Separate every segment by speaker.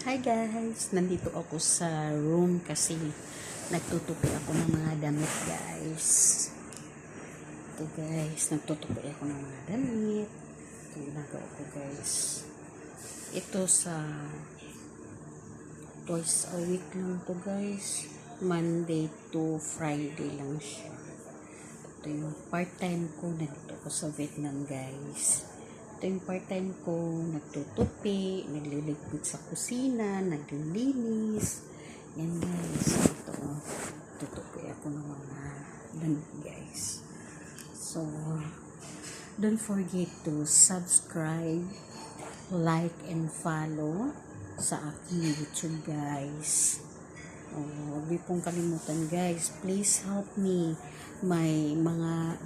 Speaker 1: Hi guys! Nandito ako sa room kasi nagtutupi ako ng mga damit guys. Ito guys, nagtutupi ako ng mga damit. Ito ginagawa ko guys. Ito sa twice a week lang to guys. Monday to Friday lang siya. Ito yung part-time ko. Nandito ako sa Vietnam guys. Ito yung part-time ko, nagtutupi, nagliligpit sa kusina, naglilinis. Yan guys, ito, tutupi ako ng mga damit guys. So, don't forget to subscribe, like, and follow sa aking YouTube guys. Huwag niyo pong kalimutan guys, please help me.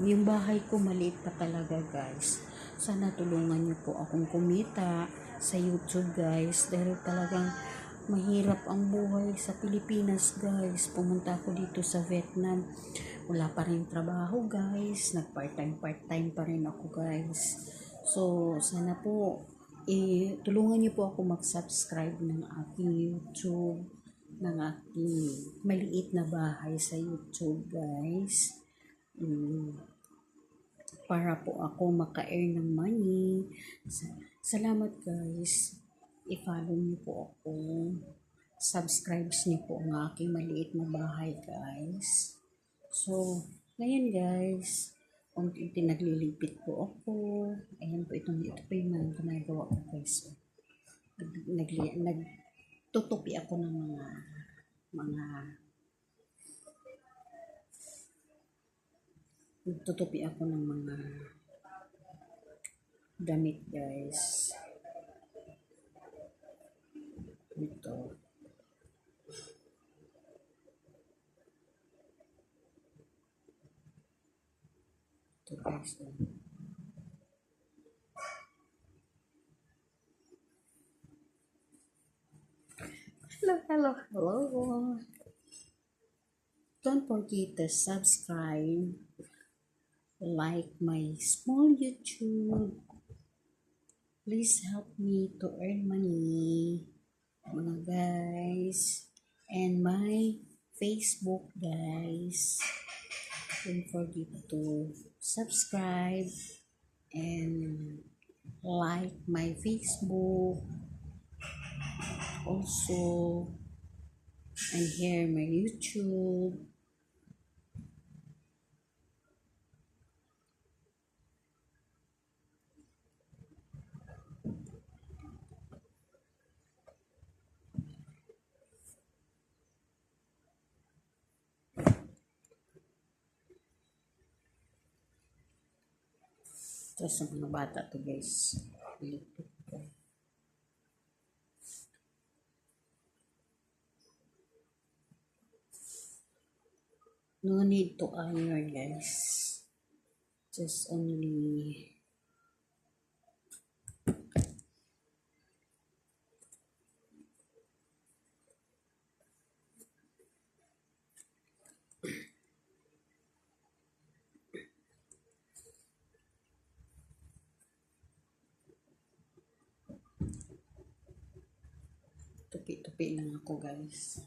Speaker 1: Yung bahay ko maliit pa talaga guys. Sana tulungan niyo po akong kumita sa YouTube guys, dahil talagang mahirap ang buhay sa Pilipinas guys. Pumunta ako dito sa Vietnam, wala pa rin trabaho guys, nag part-time pa rin ako guys. So sana po tulungan niyo po ako mag-subscribe ng aking YouTube, ng aking maliit na bahay sa YouTube guys. Para po ako maka-earn ng money. Salamat guys. I-follow niyo po ako. Subscribe niyo po ang aking maliit na bahay guys. So, ngayon guys, kung naglilipit po ako. Ayan po, ito po yung mga ginagawa ko guys. Nagtutupi ako ng nagtutupi ako ng mga damit guys. Ito. Ito guys. Hello. Don't forget to subscribe, like my small YouTube. Please help me to earn money, mga guys. And my Facebook guys. Don't forget to subscribe and like my Facebook. Also, and here my YouTube. Ito sa mga bata to guys. No need to iron guys. Just only tupi-tupi lang ako guys.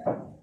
Speaker 1: Hello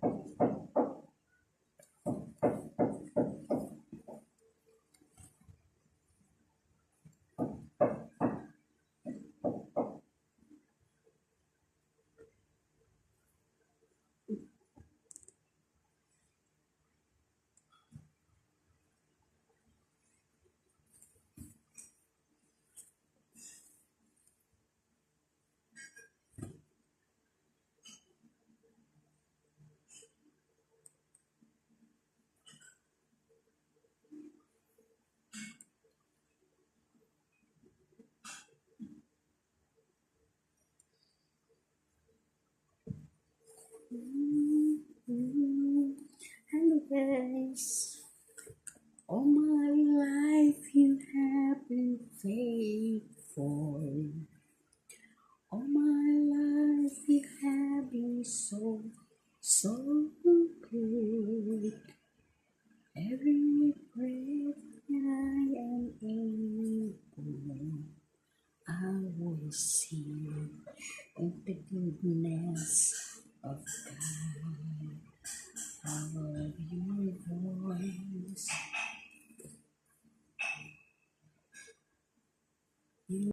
Speaker 1: guys. All my life you have been faithful. All my life you have been so, so good. Every breath that I am able, I will sing of the goodness of God. I love your voice.